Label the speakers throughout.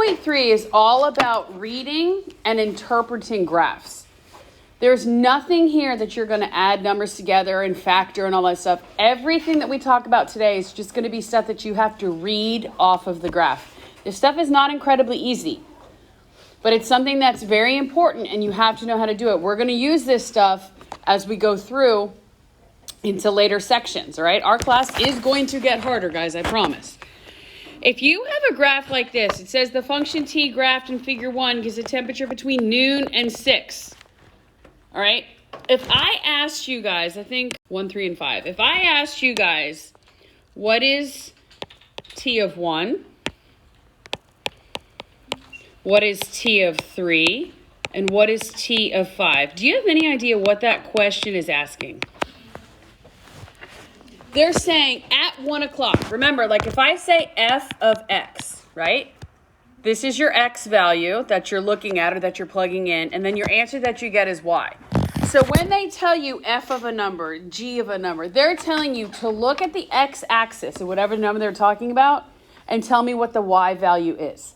Speaker 1: 2.3 is all about reading and interpreting graphs. There's nothing here that you're going to add numbers together and factor and all that stuff. Everything that we talk about today is just going to be stuff that you have to read off of the graph. This stuff is not incredibly easy, but it's something that's very important and you have to know how to do it. We're going to use this stuff as we go through into later sections, all right? Our class is going to get harder, guys, I promise. If you have a graph like this, it says the function t graphed in figure 1 gives a temperature between noon and 6. All right? If I asked you guys, I think 1, 3, and 5. If I asked you guys, what is t of 1? What is t of 3? And what is t of 5? Do you have any idea what that question is asking? They're saying at 1 o'clock. Remember, like if I say f of x, right? This is your x value that you're looking at or that you're plugging in, and then your answer that you get is y. So when they tell you f of a number, g of a number, they're telling you to look at the x-axis or whatever number they're talking about and tell me what the y value is.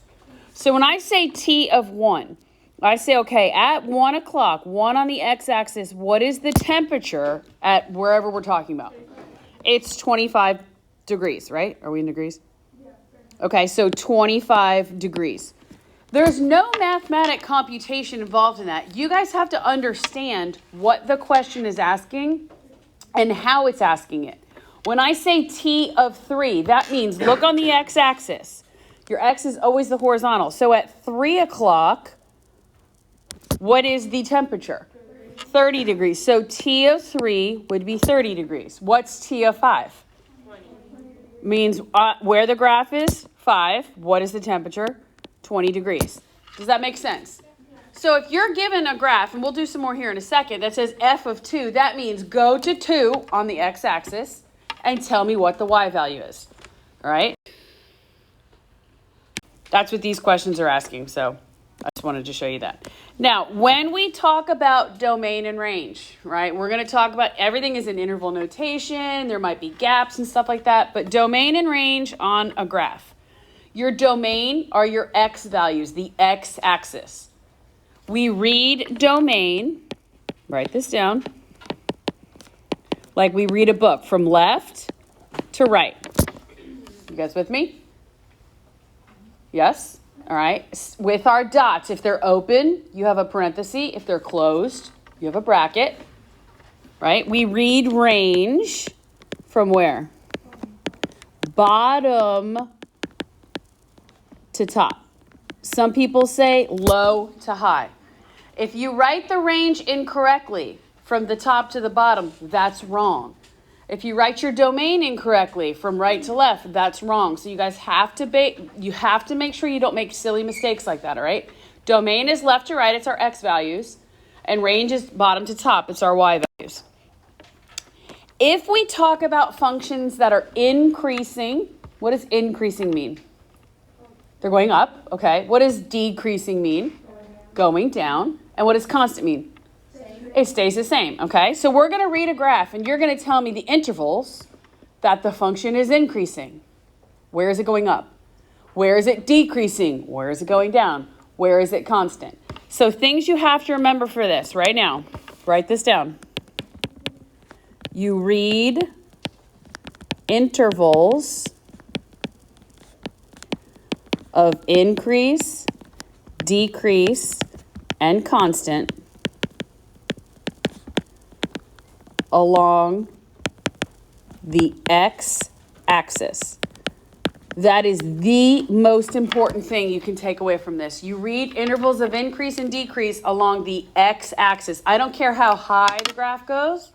Speaker 1: So when I say t of 1, I say, okay, at 1 o'clock, 1 on the x-axis, what is the temperature at wherever we're talking about? It's 25 degrees, right? Are we in degrees? Okay, so 25 degrees. There's no mathematic computation involved in that. You guys have to understand what the question is asking and how it's asking it. When I say t of 3, that means look on the x-axis. Your x is always the horizontal. So at 3 o'clock, what is the temperature? 30 degrees. So t of 3 would be 30 degrees. What's t of 5? 20. Means where the graph is, 5. What is the temperature? 20 degrees. Does that make sense? So if you're given a graph, and we'll do some more here in a second, that says f of 2, that means go to 2 on the x-axis and tell me what the y value is. All right? That's what these questions are asking, so I just wanted to show you that. Now, when we talk about domain and range, right, we're going to talk about everything is in interval notation. There might be gaps and stuff like that, but domain and range on a graph. Your domain are your x values, the x-axis. We read domain, write this down, like we read a book from left to right. You guys with me? Yes? All right. With our dots, if they're open, you have a parenthesis. If they're closed, you have a bracket. Right? We read range from where? Bottom to top. Some people say low to high. If you write the range incorrectly from the top to the bottom, that's wrong. If you write your domain incorrectly from right to left, that's wrong. So you guys have to make sure you don't make silly mistakes like that, all right? Domain is left to right, it's our x values, and range is bottom to top, it's our y values. If we talk about functions that are increasing, what does increasing mean? They're going up, okay. What does decreasing mean? Going down. And what does constant mean? It stays the same, okay? So we're going to read a graph, and you're going to tell me the intervals that the function is increasing. Where is it going up? Where is it decreasing? Where is it going down? Where is it constant? So things you have to remember for this right now. Write this down. You read intervals of increase, decrease, and constant along the x-axis. That is the most important thing you can take away from this. You read intervals of increase and decrease along the x-axis. I don't care how high the graph goes.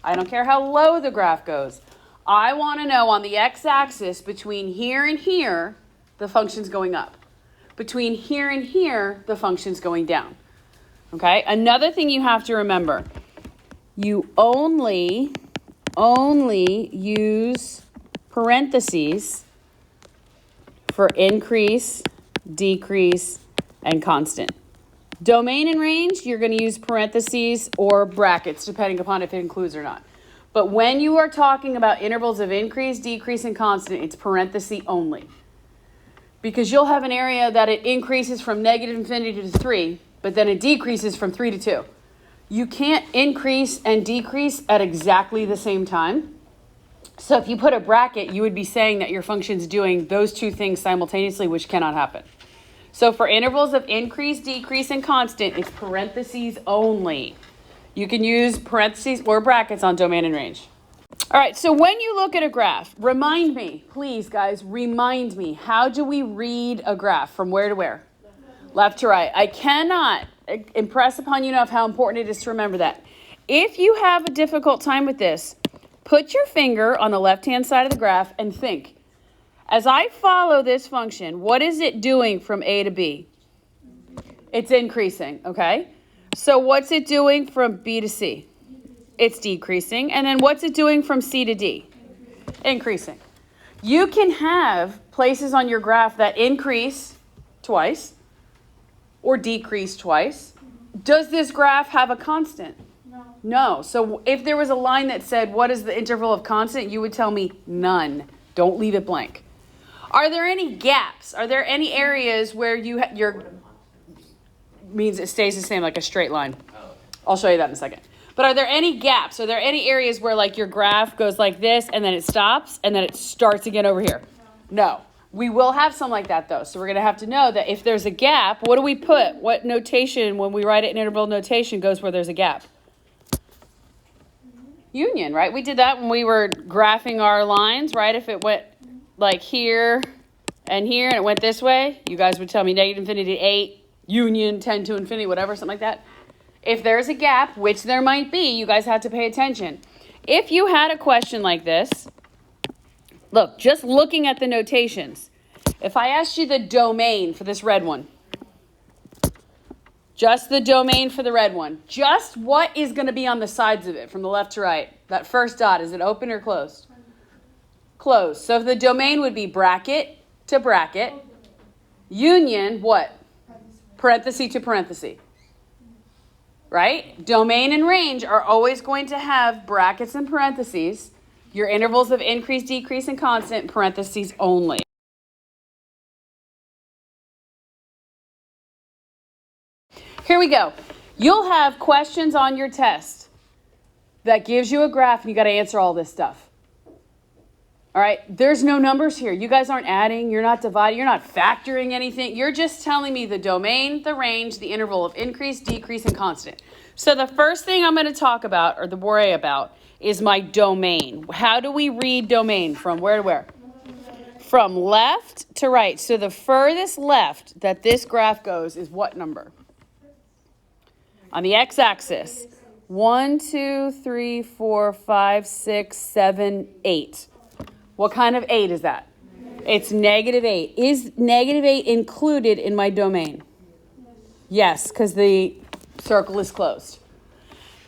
Speaker 1: I don't care how low the graph goes. I want to know on the x-axis between here and here, the function's going up. Between here and here, the function's going down. Okay? Another thing you have to remember, you only use parentheses for increase, decrease, and constant. Domain and range, you're going to use parentheses or brackets, depending upon if it includes or not. But when you are talking about intervals of increase, decrease, and constant, it's parenthesis only. Because you'll have an area that it increases from negative infinity to 3, but then it decreases from 3 to 2. You can't increase and decrease at exactly the same time. So if you put a bracket, you would be saying that your function's doing those two things simultaneously, which cannot happen. So for intervals of increase, decrease, and constant, it's parentheses only. You can use parentheses or brackets on domain and range. All right, so when you look at a graph, remind me, please guys, remind me, how do we read a graph? From where to where? Left to right. I cannot impress upon you enough how important it is to remember that. If you have a difficult time with this, put your finger on the left-hand side of the graph and think, as I follow this function, what is it doing from A to B? It's increasing, okay? So what's it doing from B to C? It's decreasing. And then what's it doing from C to D? Increasing. You can have places on your graph that increase twice or decrease twice. Does this graph have a constant? No. So if there was a line that said, what is the interval of constant? You would tell me none. Don't leave it blank. Are there any gaps? Are there any areas where your means it stays the same, like a straight line? I'll show you that in a second. But are there any gaps? Are there any areas where like your graph goes like this and then it stops and then it starts again over here? No. We will have some like that though. So we're going to have to know that if there's a gap, what do we put? What notation when we write it in interval notation goes where there's a gap? Union, right? We did that when we were graphing our lines, right? If it went like here and here and it went this way, you guys would tell me negative infinity to 8, union 10 to infinity, whatever, something like that. If there's a gap, which there might be, you guys have to pay attention. If you had a question like this, look, just looking at the notations, if I asked you the domain for this red one, just the domain for the red one, just what is going to be on the sides of it from the left to right? That first dot, is it open or closed? Closed. So the domain would be bracket to bracket, union, what? Parenthesis to parenthesis. Right? Domain and range are always going to have brackets and parentheses. Your intervals of increase, decrease, and constant, parentheses only. Here we go. You'll have questions on your test that gives you a graph and you got to answer all this stuff. All right, there's no numbers here. You guys aren't adding, you're not dividing, you're not factoring anything. You're just telling me the domain, the range, the interval of increase, decrease, and constant. So the first thing I'm going to talk about or worry about is my domain. How do we read domain? From where to where? From left to right. So the furthest left that this graph goes is what number? On the x-axis, 1, 2, 3, 4, 5, 6, 7, 8. What kind of 8 is that? It's negative 8. Is negative 8 included in my domain? Yes, because the circle is closed.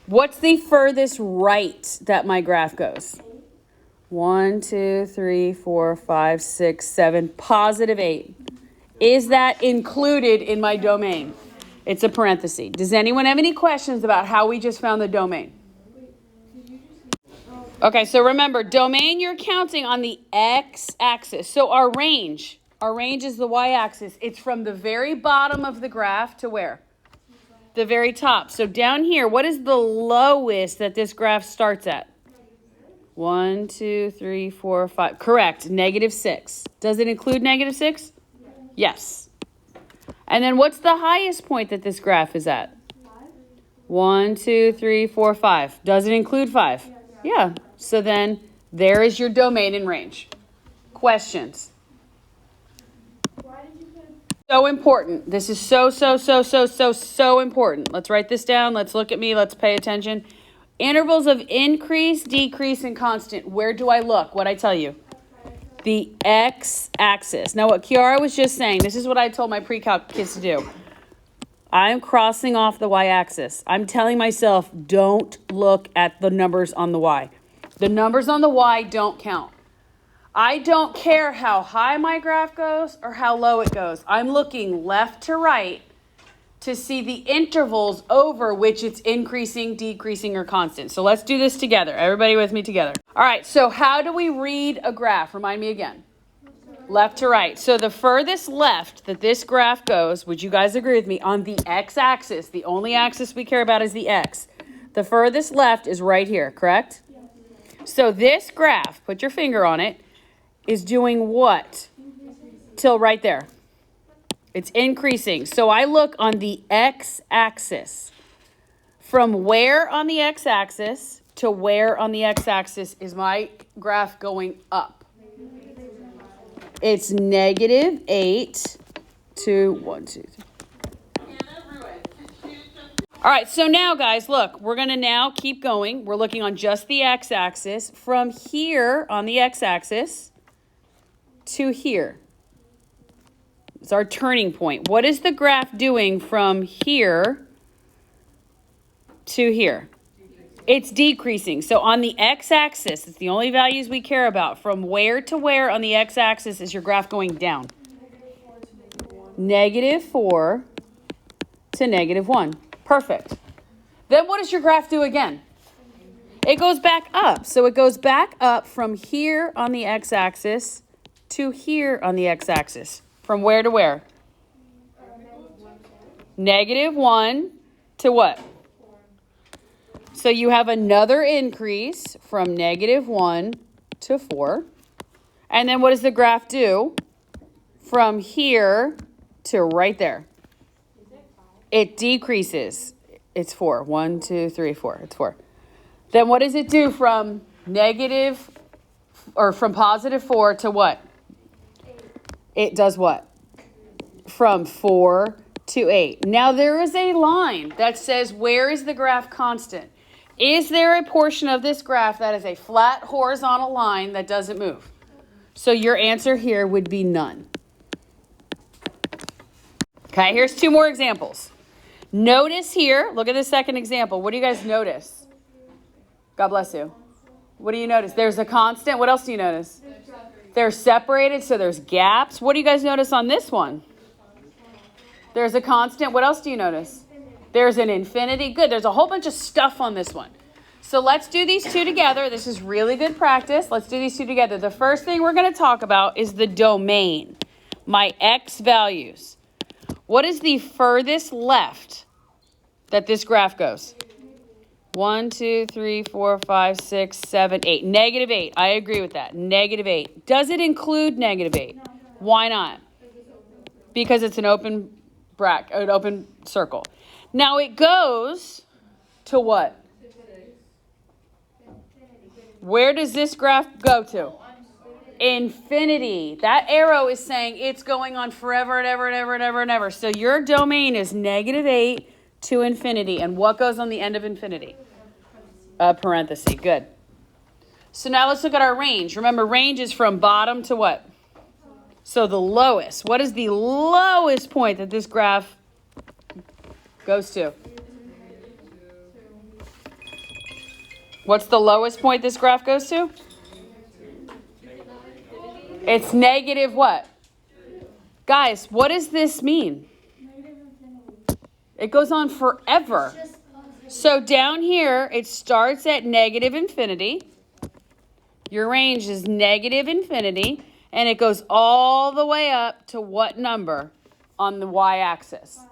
Speaker 1: What's the furthest right that my graph goes? 1, 2, 3, 4, 5, 6, 7, positive 8. Is that included in my domain? It's a parenthesis. Does anyone have any questions about how we just found the domain? Okay, so remember, domain you're counting on the x-axis. So our range is the y-axis. It's from the very bottom of the graph to where? The very top. So down here, what is the lowest that this graph starts at? 1, 2, 3, 4, 5. Correct, negative 6. Does it include negative 6? Yes. And then what's the highest point that this graph is at? 1, 2, 3, 4, 5. Does it include 5? Yeah. So then there is your domain and range. Questions? So important. This is so important. Let's write this down. Let's look at me. Let's pay attention. Intervals of increase, decrease, and constant. Where do I look? What'd I tell you? The x-axis. Now what Kiara was just saying, this is what I told my pre-calc kids to do. I'm crossing off the y-axis. I'm telling myself, don't look at the numbers on the y. The numbers on the y don't count. I don't care how high my graph goes or how low it goes. I'm looking left to right to see the intervals over which it's increasing, decreasing, or constant. So let's do this together. Everybody with me together. All right, so how do we read a graph? Remind me again. Left to right. So the furthest left that this graph goes, would you guys agree with me, on the x-axis, the only axis we care about is the x. The furthest left is right here, correct? So this graph, put your finger on it, is doing what? Till right there. It's increasing. So I look on the x-axis. From where on the x-axis to where on the x-axis is my graph going up? It's -8 to 1, 2, 3. All right, so now, guys, look, we're going to now keep going. We're looking on just the x-axis. From here on the x-axis to here. It's our turning point. What is the graph doing from here to here? It's decreasing. So on the x-axis, it's the only values we care about. From where to where on the x-axis is your graph going down? -4 to -1. Perfect. Then what does your graph do again? It goes back up. So it goes back up from here on the x-axis to here on the x-axis. From where to where? -1 to what? So you have another increase from -1 to 4. And then what does the graph do? From here to right there. It decreases. It's 4. 1, 2, 3, 4. It's 4. Then what does it do from from +4 to what? It does what? From 4 to 8. Now there is a line that says, where is the graph constant? Is there a portion of this graph that is a flat horizontal line that doesn't move? So your answer here would be none. Okay, here's 2 more examples. Notice here, look at the second example. What do you guys notice? God bless you. What do you notice? There's a constant. What else do you notice? They're separated, so there's gaps. What do you guys notice on this one? There's a constant. What else do you notice? There's an infinity. Good. There's a whole bunch of stuff on this one. So let's do these 2 together. This is really good practice. Let's do these 2 together. The first thing we're going to talk about is the domain, my x values. What is the furthest left that this graph goes? 1, 2, 3, 4, 5, 6, 7, 8. -8. I agree with that. -8. Does it include -8? No. Why not? Because it's an open bracket, an open circle. Now it goes to what? Where does this graph go to? Infinity. That arrow is saying it's going on forever and ever and ever and ever and ever. So your domain is -8 to infinity. And what goes on the end of infinity? A parenthesis. Good. So now let's look at our range. Remember, range is from bottom to what? So the lowest. What is the lowest point that this graph goes to? What's the lowest point this graph goes to? It's negative what? Guys, what does this mean? It goes on forever. So down here, it starts at negative infinity. Your range is negative infinity, and it goes all the way up to what number on the y-axis?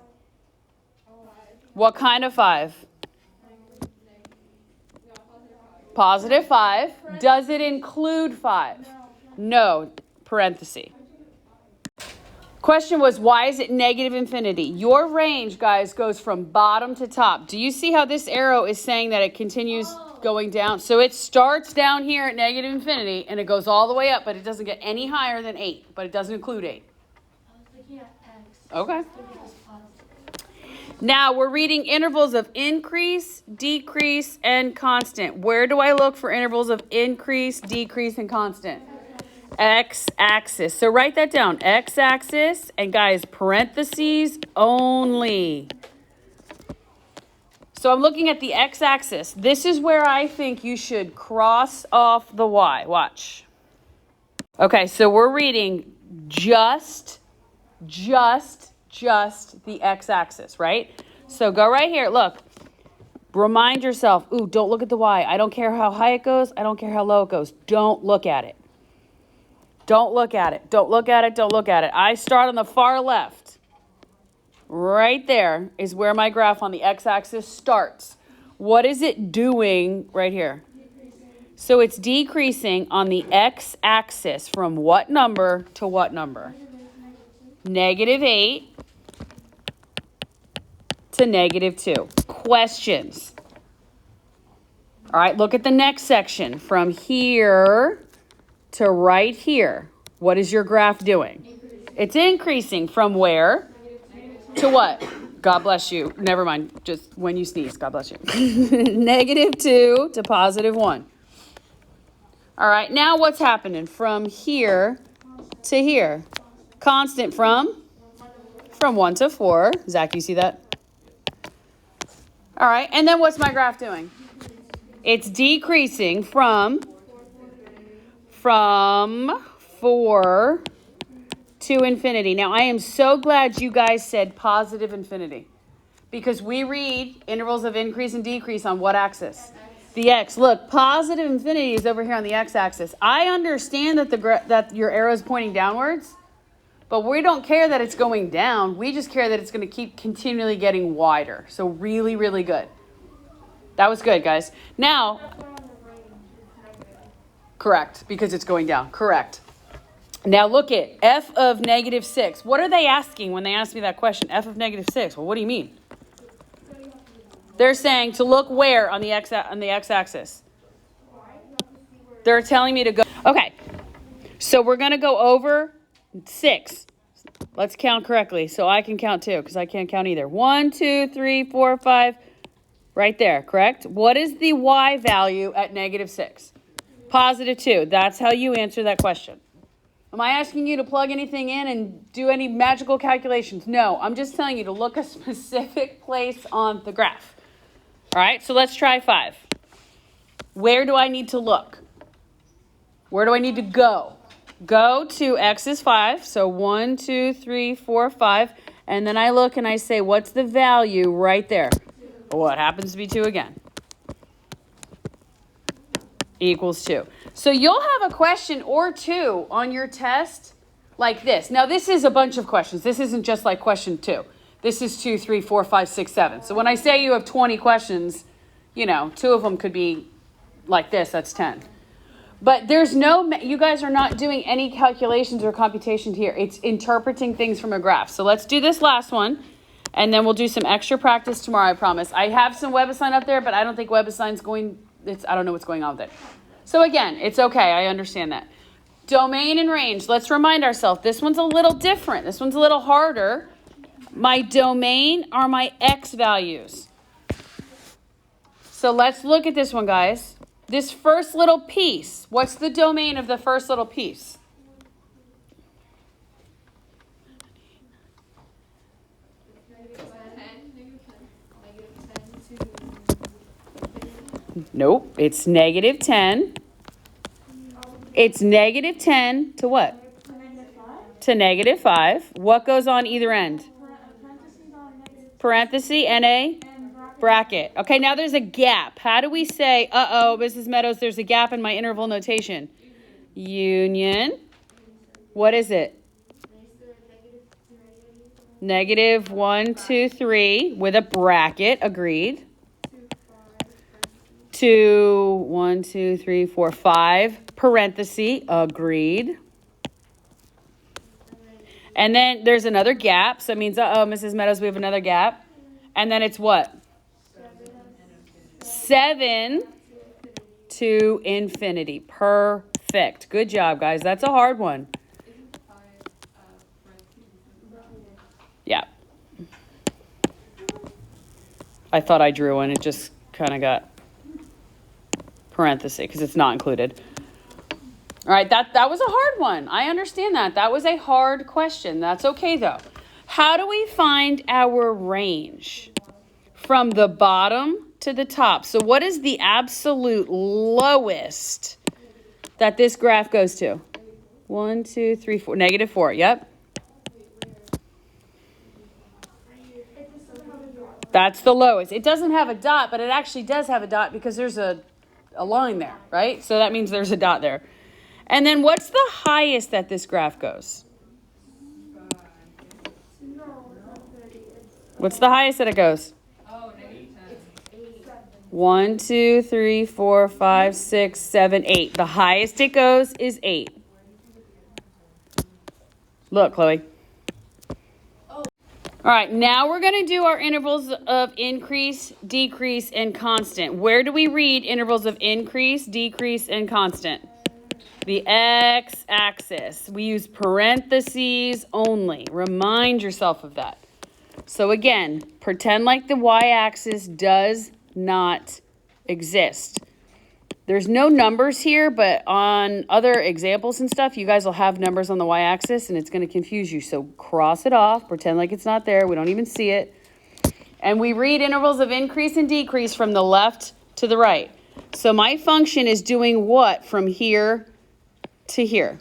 Speaker 1: What kind of 5? Positive 5. Does it include 5? No, parenthesis. Question was, why is it negative infinity? Your range, guys, goes from bottom to top. Do you see how this arrow is saying that it continues going down? So it starts down here at negative infinity, and it goes all the way up, but it doesn't get any higher than 8, but it doesn't include 8.
Speaker 2: I was looking at X.
Speaker 1: Okay. Now we're reading intervals of increase, decrease, and constant. Where do I look for intervals of increase, decrease, and constant? X-axis. So write that down. X-axis, and guys, parentheses only. So I'm looking at the x-axis. This is where I think you should cross off the y. Watch. Okay, so we're reading just the x-axis, right? So go right here. Look. Remind yourself, ooh, don't look at the y. I don't care how high it goes. I don't care how low it goes. Don't look at it. Don't look at it. Don't look at it. Don't look at it. I start on the far left. Right there is where my graph on the x-axis starts. What is it doing right here? So it's decreasing on the x-axis from what number to what number? -8 to -2. Questions? All right, look at the next section. From here to right here. What is your graph doing? It's increasing from where to what? God bless you. Never mind. Just when you sneeze, God bless you. -2 to +1. All right, now what's happening from here to here? Constant from 1 to 4. Zach, you see that? All right, and then what's my graph doing? It's decreasing from 4 to infinity. Now, I am so glad you guys said positive infinity because we read intervals of increase and decrease on what axis? The x. Look, positive infinity is over here on the x-axis. I understand that that your arrow is pointing downwards, but we don't care that it's going down. We just care that it's going to keep continually getting wider. So really, really good. That was good, guys. Now, correct, because it's going down. Correct. Now look at f of -6. What are they asking when they ask me that question? F of -6. Well, what do you mean? They're saying to look where on the x-axis? They're telling me to go. Okay, so we're going to go over 6. Let's count correctly so I can count too because I can't count either. 1, 2, 3, 4, 5. Right there, correct? What is the y value at -6? +2. That's how you answer that question. Am I asking you to plug anything in and do any magical calculations? No, I'm just telling you to look a specific place on the graph. All right, so let's try 5. Where do I need to look? Where do I need to go? Go to x is 5, so 1, 2, 3, 4, 5, and then I look and I say, what's the value right there? Well, it happens to be 2 again. Equals 2. So you'll have a question or two on your test like this. Now, this is a bunch of questions. This isn't just like question 2. This is 2, 3, 4, 5, 6, 7. So when I say you have 20 questions, 2 of them could be like this. That's 10. But there's you guys are not doing any calculations or computations here. It's interpreting things from a graph. So let's do this last one, and then we'll do some extra practice tomorrow, I promise. I have some WebAssign up there, but I don't think WebAssign's I don't know what's going on with it. So again, it's okay. I understand that. Domain and range. Let's remind ourselves. This one's a little different. This one's a little harder. My domain are my x values. So let's look at this one, guys. This first little piece. What's the domain of the first little piece? Nope, it's -10. It's -10 to what? To -5. What goes on either end? Parenthesis and a bracket. Okay, now there's a gap. How do we say, uh-oh, Mrs. Meadows, there's a gap in my interval notation? Union. What is it? -1, 2, 3 with a bracket. Agreed. 2, 1, 2, 3, 4, 5. Parenthesis. Agreed. And then there's another gap. So it means, uh-oh, Mrs. Meadows, we have another gap. And then it's what? 7 to infinity. Perfect. Good job, guys. That's a hard one. Yeah. I thought I drew one. It just kind of got parenthesis because it's not included. All right, that was a hard one. I understand that. That was a hard question. That's okay, though. How do we find our range? From the bottom to the top. So what is the absolute lowest that this graph goes to? 1, 2, 3, 4. -4. Yep. That's the lowest. It doesn't have a dot, but it actually does have a dot because there's a line there, right? So that means there's a dot there. And then what's the highest that this graph goes? What's the highest that it goes? 1, 2, 3, 4, 5, 6, 7, 8. The highest it goes is 8. Look, Chloe. All right, now we're going to do our intervals of increase, decrease, and constant. Where do we read intervals of increase, decrease, and constant? The x-axis. We use parentheses only. Remind yourself of that. So again, pretend like the y-axis does not exist. There's no numbers here, but on other examples and stuff, you guys will have numbers on the y-axis, and it's going to confuse you. So cross it off, pretend like it's not there. We don't even see it. And we read intervals of increase and decrease from the left to the right. So my function is doing what from here to here?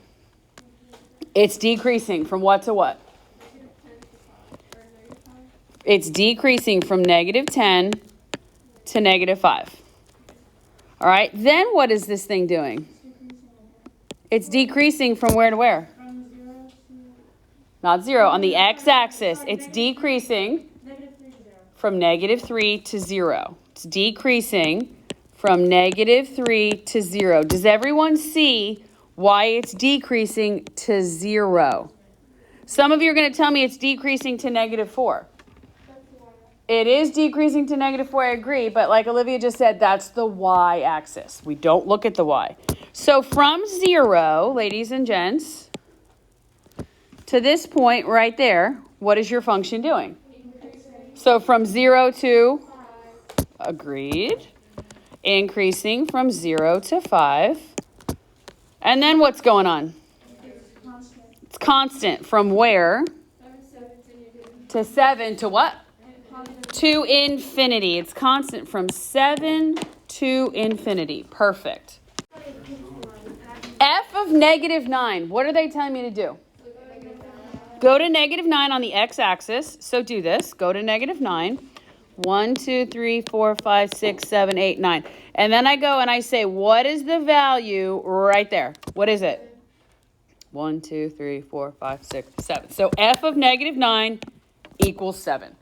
Speaker 1: It's decreasing from what to what? It's decreasing from -10 to -5. All right, then what is this thing doing? It's decreasing from where to where? Not 0. On the x-axis, it's decreasing from -3 to 0. It's decreasing from -3 to 0. Does everyone see why it's decreasing to 0? Some of you are going to tell me it's decreasing to -4. It is decreasing to -4, I agree, but like Olivia just said, that's the y-axis. We don't look at the y. So from 0, ladies and gents, to this point right there, what is your function doing? So from 0 to, agreed, increasing from 0 to 5. And then what's going on? It's constant. From where? To 7 to what? To infinity. It's constant from 7 to infinity. Perfect. F of -9. What are they telling me to do? Go to -9 on the x-axis. So do this. Go to -9. 1, 2, 3, 4, 5, 6, 7, 8, 9. And then I go and I say, what is the value right there? What is it? 1, 2, 3, 4, 5, 6, 7. So F of -9 equals 7.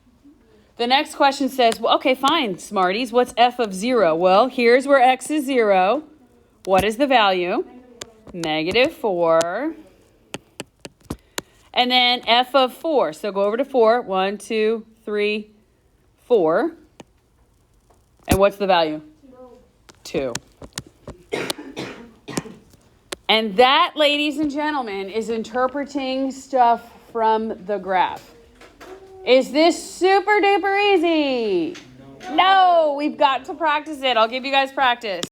Speaker 1: The next question says, well, okay, fine, smarties. What's F of 0? Well, here's where x is 0. What is the value? -4. And then F of 4. So go over to 4. 1, 2, 3, 4. And what's the value? 2. And that, ladies and gentlemen, is interpreting stuff from the graph. Is this super duper easy? No, we've got to practice it. I'll give you guys practice.